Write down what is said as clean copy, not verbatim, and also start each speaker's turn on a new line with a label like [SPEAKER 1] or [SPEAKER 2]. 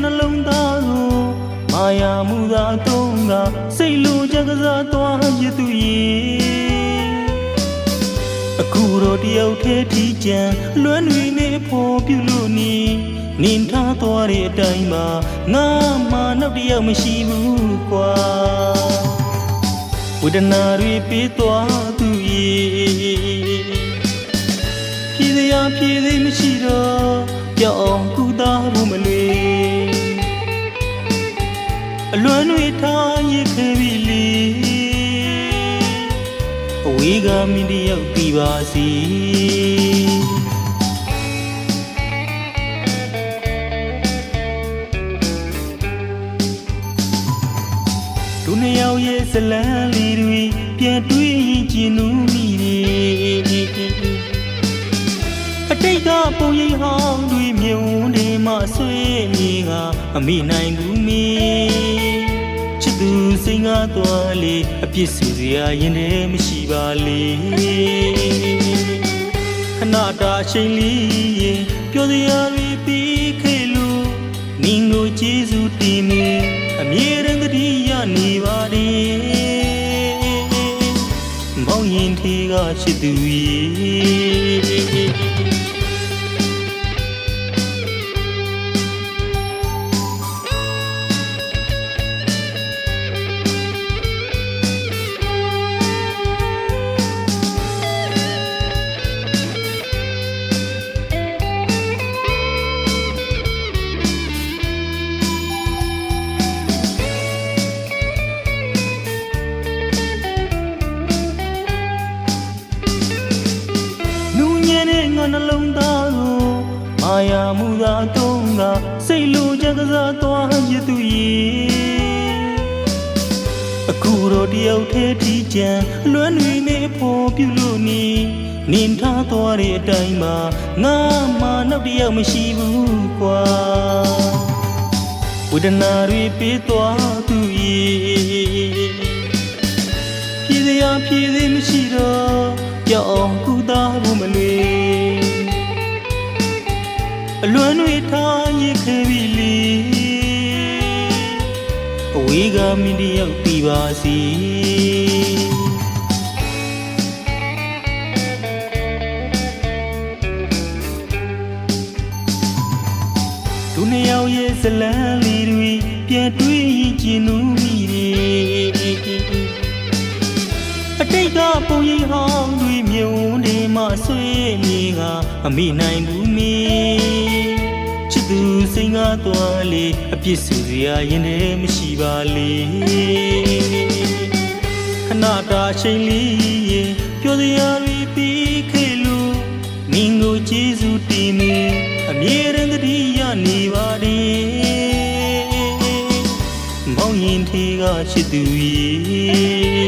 [SPEAKER 1] နှလုံးသားကိုမာယာမှုသာတုံးကစိတ်လိုချက်ကစားသွားရသူရဲ့အခုတော့တယောက်တည်းထိကြံလွမ်းတွေနဲ့ဖို့ပြုလို့နင်းထားသွားတဲ့အတိုင်းမှာငါမှနောက်တယောက်မရှိဘူးကွာဝေဒနာတွေပေးသွားသူရဲ့ဖြည်းစရာဖြည်းသေးမရှိတော့ကြောက်အောင်ကူသားဖို့မလွယ်အလွမ်းတွေထားရခဲ့ပြီလေအဝေးကမင်းတယောက်ပြီးပါစီတို့နှစ်ယောက်ရဲ့ဇလန်းလေးတွေပြန်တွေ့ရင်ကျင်လို့မိတယ်အတိတ်ကပုံရိပ်ဟောင်းတွေမြုံနေမှဆွေးမြေကအမိနိုင်ဘူးမင်းချစ်သူစိတ်ငါသွားလေအပြစ်စီစရာရင်ထဲမရှိပါလေခဏတာချိန်လေးရင်ပြောစရာတွေပြီးခဲ့လို့မင်းကိုကျေးဇူးတင်နေအမြဲတမ်းတည်းရနေပါတယ်မောင်ရင်ထေကချစ်သူရဲ့နှလုံးသားကိုမာယာမှုသာတုံးကစိတ်လိုချက်ကစားသွားရသူရဲ့အခုတော့တယောက်တည်းထိကြံလွမ်းတွေနဲ့ဖို့ပြုလို့နင်းထားသွားတဲ့အတိုင်းမှာငါမှနောက်တယောက်မရှိဘူးကွာဝေဒနာတွေပေးသွားသူရဲ့ဖြည်းစရာဖြည်းသေးမရှိတော့ကြောက်အောင်ကူသားဖို့မလွယ်အလွမ်းတွေထားရခဲ့ပြီလေအဝေးကမင်းတယောက်ပြီးပါစီတို့နှစ်ယောက်ရဲ့ဇလန်းလေးတွေပြန်တွေ့ရင်ကျင်လို့မိတယ်အတိတ်ကပုံရိပ်ဟောင်းတွေမြုံနေမှဆွေးမြေကအမိနိုင်ဘူးမင်းချစ်သူစိတ်ငါသွားလေအပြစ်စီစရာရင်ထဲမရှိပါလေခဏတာချိန်လေးရင်ပြောစရာတွေပြီးခဲ့လို့မင်းကိုကျေးဇူးတင်နေအမြဲတမ်းတည်းရနေပါတယ်မောင်ရင်ထေကချစ်သူရဲ့